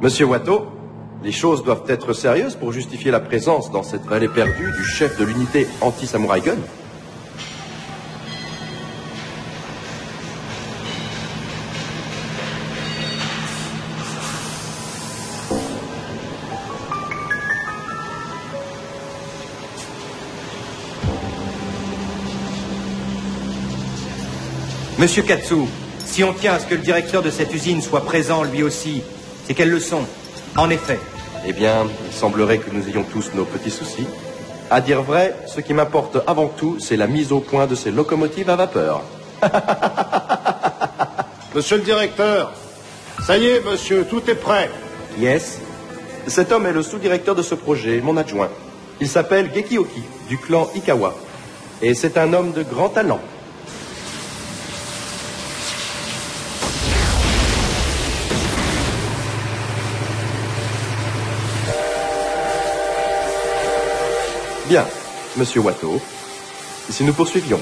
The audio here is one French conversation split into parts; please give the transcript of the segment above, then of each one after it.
Monsieur Watteau, les choses doivent être sérieuses pour justifier la présence dans cette vallée perdue du chef de l'unité anti-Samurai Gun. Monsieur Katsu, si on tient à ce que le directeur de cette usine soit présent lui aussi, c'est quelle leçon? En effet. Eh bien, il semblerait que nous ayons tous nos petits soucis. À dire vrai, ce qui m'importe avant tout, c'est la mise au point de ces locomotives à vapeur. Monsieur le directeur, ça y est, monsieur, tout est prêt. Yes. Cet homme est le sous-directeur de ce projet, mon adjoint. Il s'appelle Gekioki, du clan Ikawa. Et c'est un homme de grand talent. Bien, monsieur Watteau, si nous poursuivions.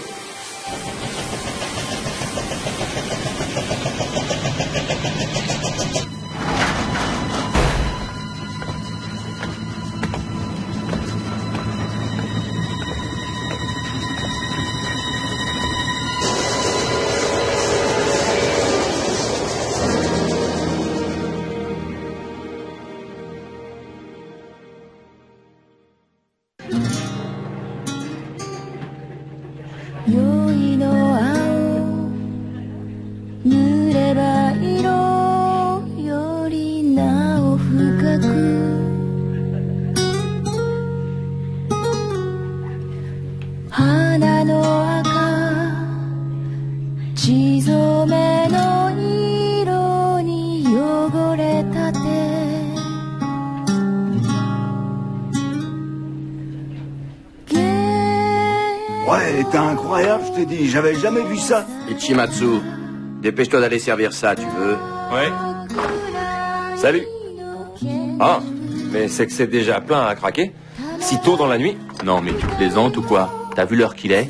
Ouais, t'es incroyable, je te dis, j'avais jamais vu ça. Ichimatsu, dépêche-toi d'aller servir ça, tu veux? Ouais. Salut. Ah, mais c'est que c'est déjà plein à craquer. Si tôt dans la nuit? Non, mais tu plaisantes ou quoi? T'as vu l'heure qu'il est?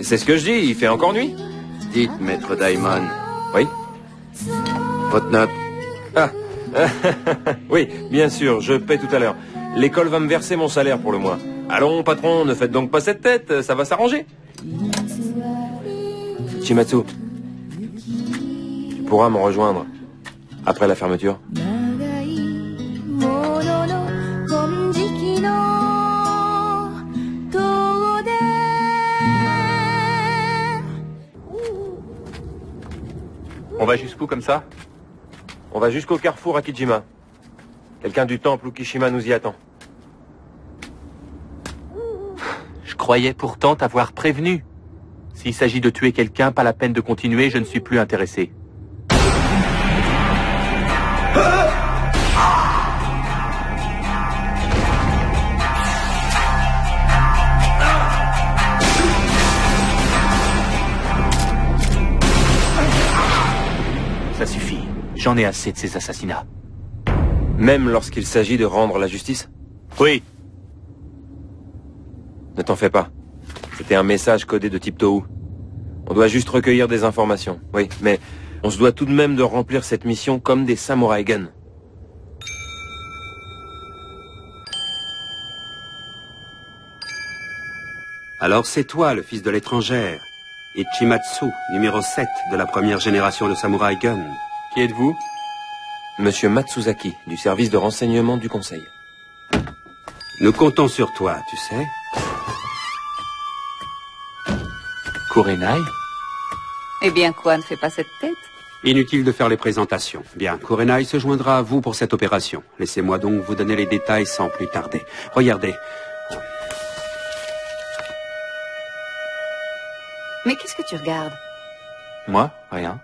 C'est ce que je dis, il fait encore nuit. Dites, maître Daimon. Oui? Votre note. Ah, oui, bien sûr, je paie tout à l'heure. L'école va me verser mon salaire pour le mois. Allons, patron, ne faites donc pas cette tête, ça va s'arranger. Shimatsu, tu pourras me rejoindre après la fermeture. On va jusqu'où comme ça? On va jusqu'au carrefour Akijima. Quelqu'un du temple Ukishima nous y attend. Je croyais pourtant t'avoir prévenu. S'il s'agit de tuer quelqu'un, pas la peine de continuer, je ne suis plus intéressé. Ça suffit. J'en ai assez de ces assassinats. Même lorsqu'il s'agit de rendre la justice? Oui. Ne t'en fais pas. C'était un message codé de type Tohu. On doit juste recueillir des informations. Oui, mais on se doit tout de même de remplir cette mission comme des samouraï gun. Alors c'est toi, le fils de l'étrangère. Ichimatsu, numéro 7 de la première génération de samouraï gun. Qui êtes-vous? Monsieur Matsuzaki, du service de renseignement du Conseil. Nous comptons sur toi, tu sais. Kurenai? Eh bien, quoi, ne fait pas cette tête? Inutile de faire les présentations. Bien, Kurenai se joindra à vous pour cette opération. Laissez-moi donc vous donner les détails sans plus tarder. Regardez. Mais qu'est-ce que tu regardes? Moi? Rien.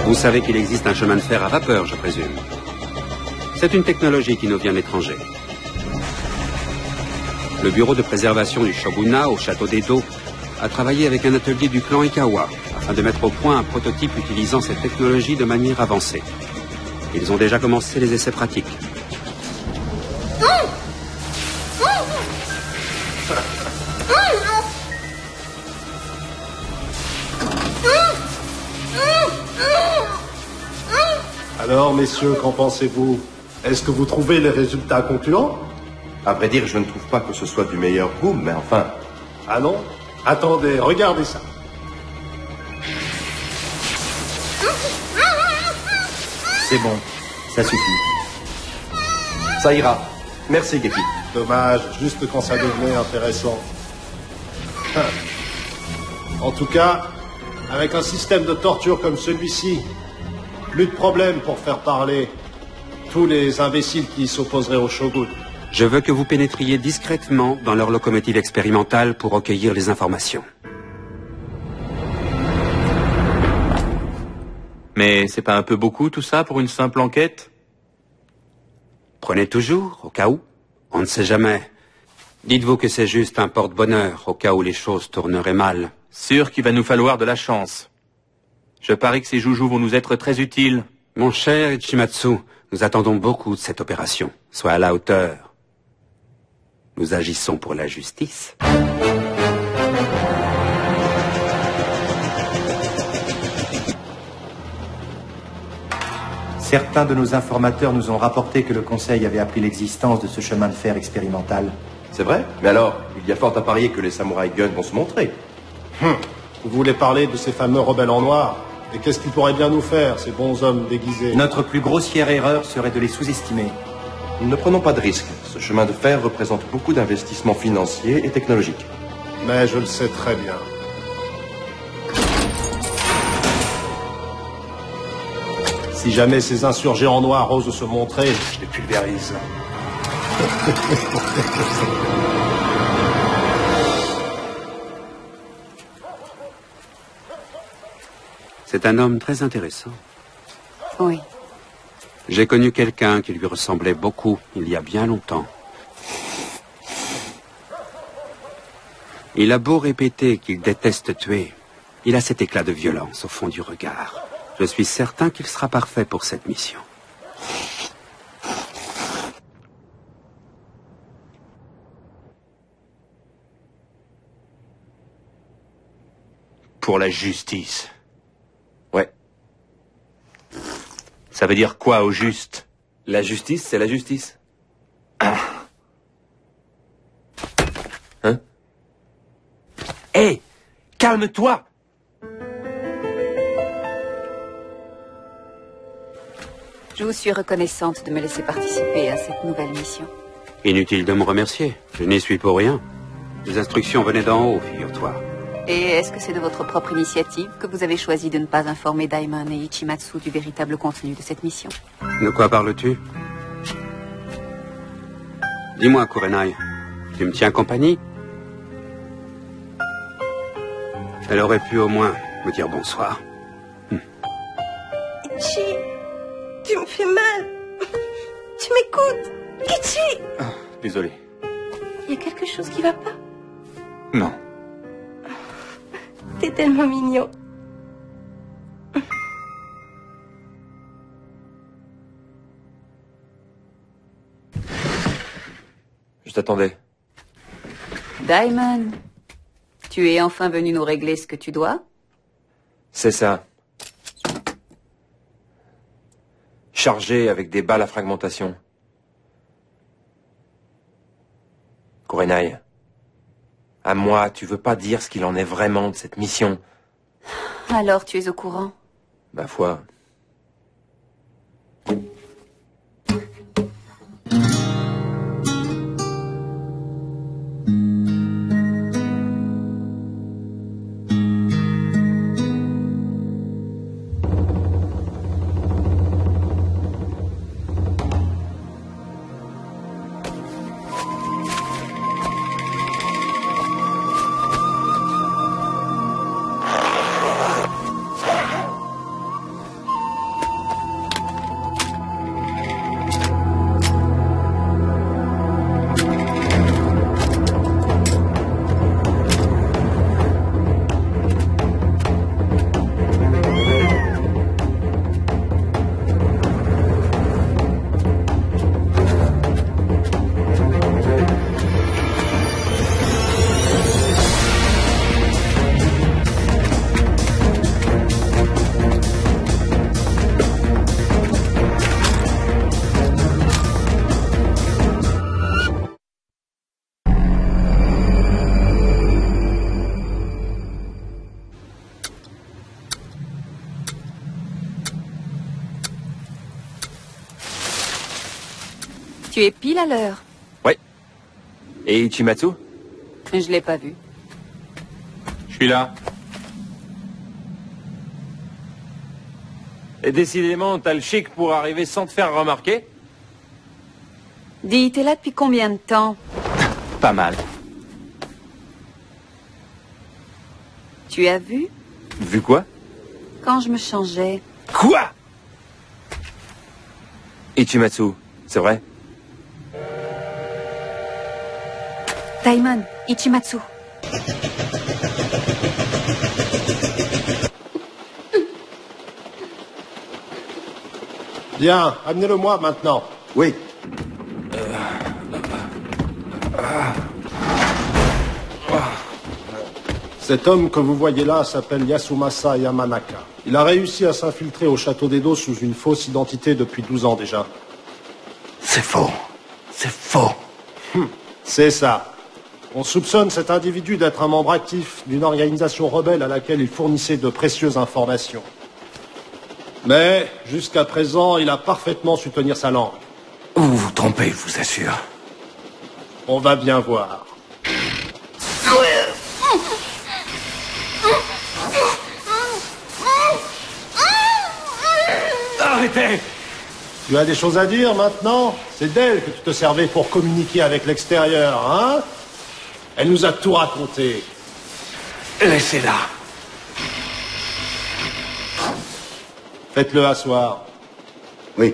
Vous savez qu'il existe un chemin de fer à vapeur, je présume. C'est une technologie qui nous vient de l'étranger. Le bureau de préservation du shogunat au château d'Edo a travaillé avec un atelier du clan Ikawa afin de mettre au point un prototype utilisant cette technologie de manière avancée. Ils ont déjà commencé les essais pratiques. Alors, messieurs, qu'en pensez-vous? Est-ce que vous trouvez les résultats concluants? À vrai dire, je ne trouve pas que ce soit du meilleur goût, mais enfin... Ah non? Attendez, regardez ça. C'est bon, ça suffit. Ça ira. Merci, Geki. Dommage, juste quand ça devenait intéressant. En tout cas, avec un système de torture comme celui-ci, plus de problème pour faire parler tous les imbéciles qui s'opposeraient au Shogun. Je veux que vous pénétriez discrètement dans leur locomotive expérimentale pour recueillir les informations. Mais c'est pas un peu beaucoup tout ça pour une simple enquête? Prenez toujours, au cas où. On ne sait jamais. Dites-vous que c'est juste un porte-bonheur, au cas où les choses tourneraient mal. Sûr qu'il va nous falloir de la chance. Je parie que ces joujoux vont nous être très utiles. Mon cher Ichimatsu, nous attendons beaucoup de cette opération. Sois à la hauteur. Nous agissons pour la justice. Certains de nos informateurs nous ont rapporté que le Conseil avait appris l'existence de ce chemin de fer expérimental. C'est vrai? Mais alors, il y a fort à parier que les samouraïs Gun vont se montrer. Vous voulez parler de ces fameux rebelles en noir? Et qu'est-ce qu'ils pourraient bien nous faire, ces bons hommes déguisés? Notre plus grossière erreur serait de les sous-estimer. Ne prenons pas de risques. Ce chemin de fer représente beaucoup d'investissements financiers et technologiques. Mais je le sais très bien. Si jamais ces insurgés en noir osent se montrer, je les pulvérise. C'est un homme très intéressant. Oui. J'ai connu quelqu'un qui lui ressemblait beaucoup il y a bien longtemps. Il a beau répéter qu'il déteste tuer, il a cet éclat de violence au fond du regard. Je suis certain qu'il sera parfait pour cette mission. Pour la justice. Ouais. Ça veut dire quoi au juste? La justice, c'est la justice. Hein? Hé! Calme-toi! Je vous suis reconnaissante de me laisser participer à cette nouvelle mission. Inutile de me remercier. Je n'y suis pour rien. Les instructions venaient d'en haut, figure-toi. Et est-ce que c'est de votre propre initiative que vous avez choisi de ne pas informer Daimon et Ichimatsu du véritable contenu de cette mission? De quoi parles-tu? Dis-moi, Kurenai, tu me tiens compagnie? Elle aurait pu au moins me dire bonsoir. Ichi, tu me fais mal. Tu m'écoutes, Ichi. Désolé. Il y a quelque chose qui va pas? Non. T'es tellement mignon. Je t'attendais. Daimon, tu es enfin venu nous régler ce que tu dois? C'est ça. Chargé avec des balles à fragmentation. Kurenai, à moi, tu veux pas dire ce qu'il en est vraiment de cette mission? Alors tu es au courant? Ma foi. Tu es pile à l'heure. Ouais. Et Ichimatsu? Je l'ai pas vu. Je suis là. Et décidément, t'as le chic pour arriver sans te faire remarquer? Dis, t'es là depuis combien de temps? Pas mal. Tu as vu? Vu quoi? Quand je me changeais. Quoi? Ichimatsu, c'est vrai? Daimon, Ichimatsu. Bien, amenez-le-moi maintenant. Oui. Cet homme que vous voyez là s'appelle Yasumasa Yamanaka. Il a réussi à s'infiltrer au château d'Edo sous une fausse identité depuis 12 ans déjà. C'est faux. C'est faux. C'est ça. On soupçonne cet individu d'être un membre actif d'une organisation rebelle à laquelle il fournissait de précieuses informations. Mais, jusqu'à présent, il a parfaitement su tenir sa langue. Vous vous trompez, je vous assure. On va bien voir. Arrêtez! Tu as des choses à dire maintenant? C'est d'elle que tu te servais pour communiquer avec l'extérieur, hein? Elle nous a tout raconté. Laissez-la. Faites-le asseoir. Oui.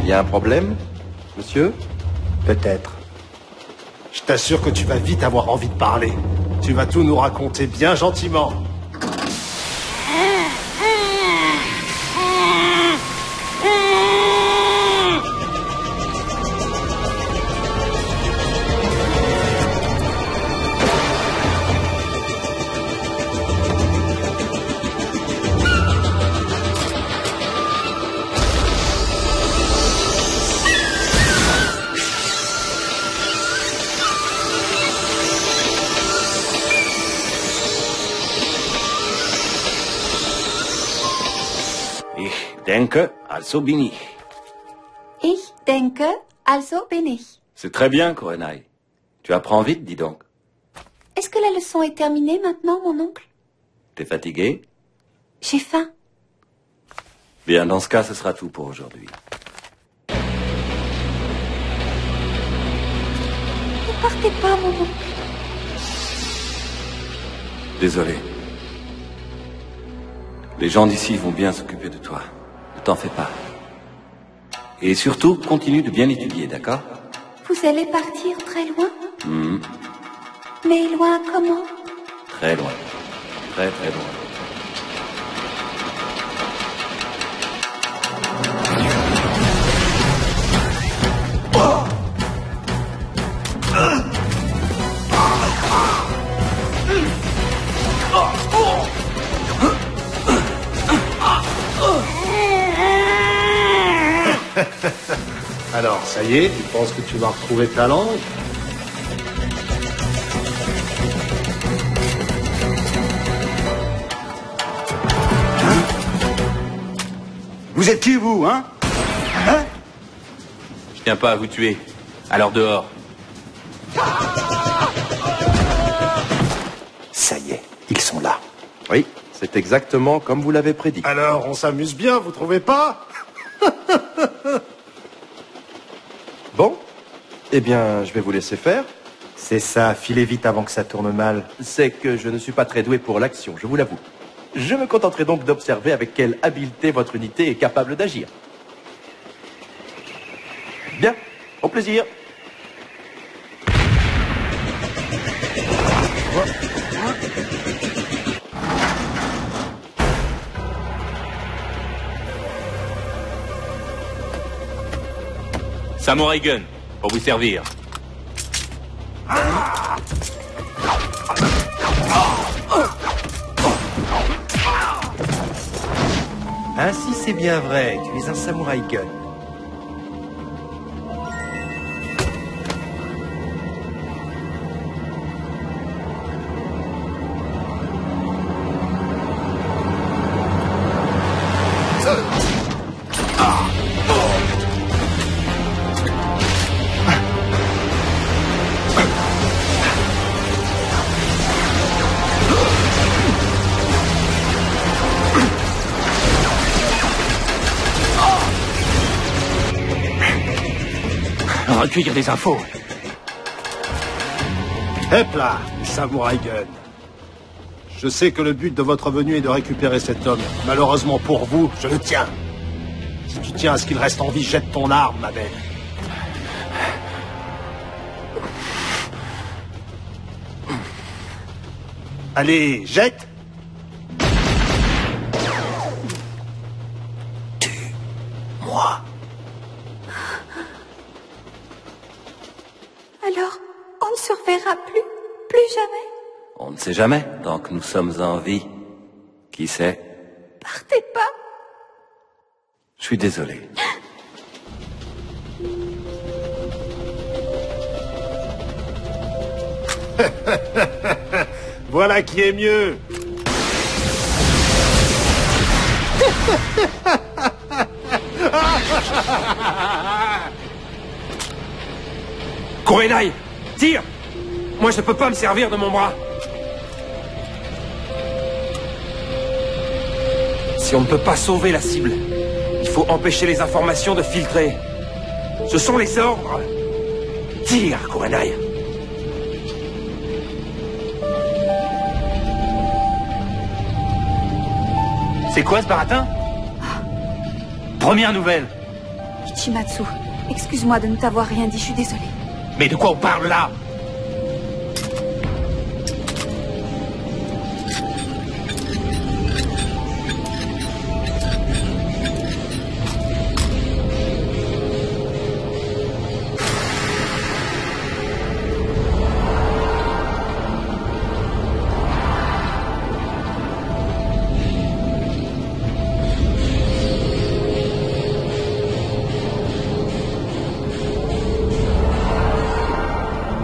Il y a un problème, monsieur? Peut-être. Je t'assure que tu vas vite avoir envie de parler. Tu vas tout nous raconter bien gentiment. Ich denke, also bin ich. Ich denke, also bin ich. C'est très bien, Kurenai. Tu apprends vite, dis donc. Est-ce que la leçon est terminée maintenant, mon oncle? T'es fatigué? J'ai faim. Bien, dans ce cas, ce sera tout pour aujourd'hui. Ne partez pas, mon oncle. Désolé. Les gens d'ici vont bien s'occuper de toi. Ne t'en fais pas. Et surtout, continue de bien étudier, d'accord? Vous allez partir très loin? Mais loin comment? Très loin. Très, très loin. Alors, ça y est, tu penses que tu vas retrouver ta langue? Vous êtes qui, vous, hein? Hein? Je tiens pas à vous tuer. Alors dehors. Ça y est, ils sont là. Oui, c'est exactement comme vous l'avez prédit. Alors, on s'amuse bien, vous trouvez pas? Bon, eh bien, je vais vous laisser faire. C'est ça, filez vite avant que ça tourne mal. C'est que je ne suis pas très doué pour l'action, je vous l'avoue. Je me contenterai donc d'observer avec quelle habileté votre unité est capable d'agir. Bien, au plaisir. Samurai Gun, pour vous servir. Ainsi, c'est bien vrai. Tu es un samouraï gun. Recueillir des infos. Hep là, Samouraï Gun. Je sais que le but de votre venue est de récupérer cet homme. Malheureusement pour vous, je le tiens. Si tu tiens à ce qu'il reste en vie, jette ton arme, ma belle. Allez, jette. Tue-moi. Alors, on ne se reverra plus jamais. On ne sait jamais, tant que nous sommes en vie. Qui sait? Partez pas. Je suis désolé. Voilà qui est mieux. Kurenai, tire! Moi, je ne peux pas me servir de mon bras. Si on ne peut pas sauver la cible, il faut empêcher les informations de filtrer. Ce sont les ordres. Tire, Kurenai. C'est quoi ce baratin? Première nouvelle. Ichimatsu, excuse-moi de ne t'avoir rien dit, je suis désolée. Mais de quoi on parle là?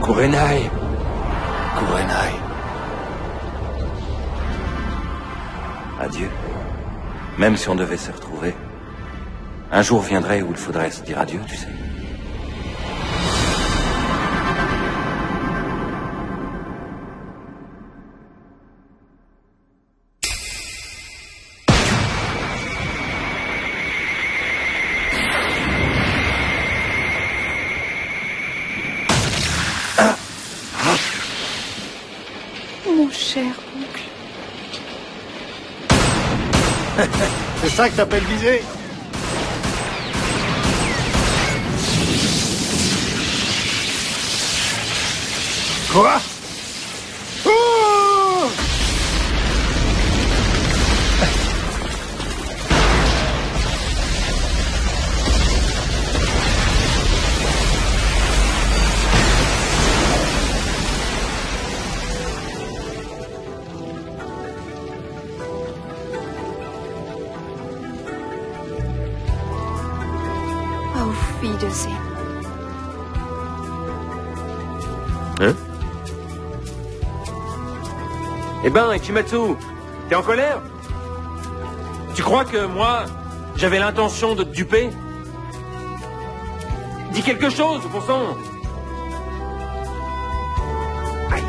Kurenai. Kurenai. Adieu. Même si on devait se retrouver, un jour viendrait où il faudrait se dire adieu, tu sais. Mon cher oncle. C'est ça que t'appelles viser? Quoi? Oh! Auf Wiedersehen. Hein? Eh ben, Ichimatsu, t'es en colère? Tu crois que moi, j'avais l'intention de te duper? Dis quelque chose, bon sang! Aïe.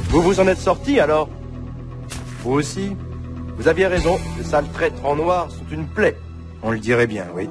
Vous vous en êtes sorti alors? Vous aussi? Vous aviez raison, les sales traîtres en noir sont une plaie. On le dirait bien, oui.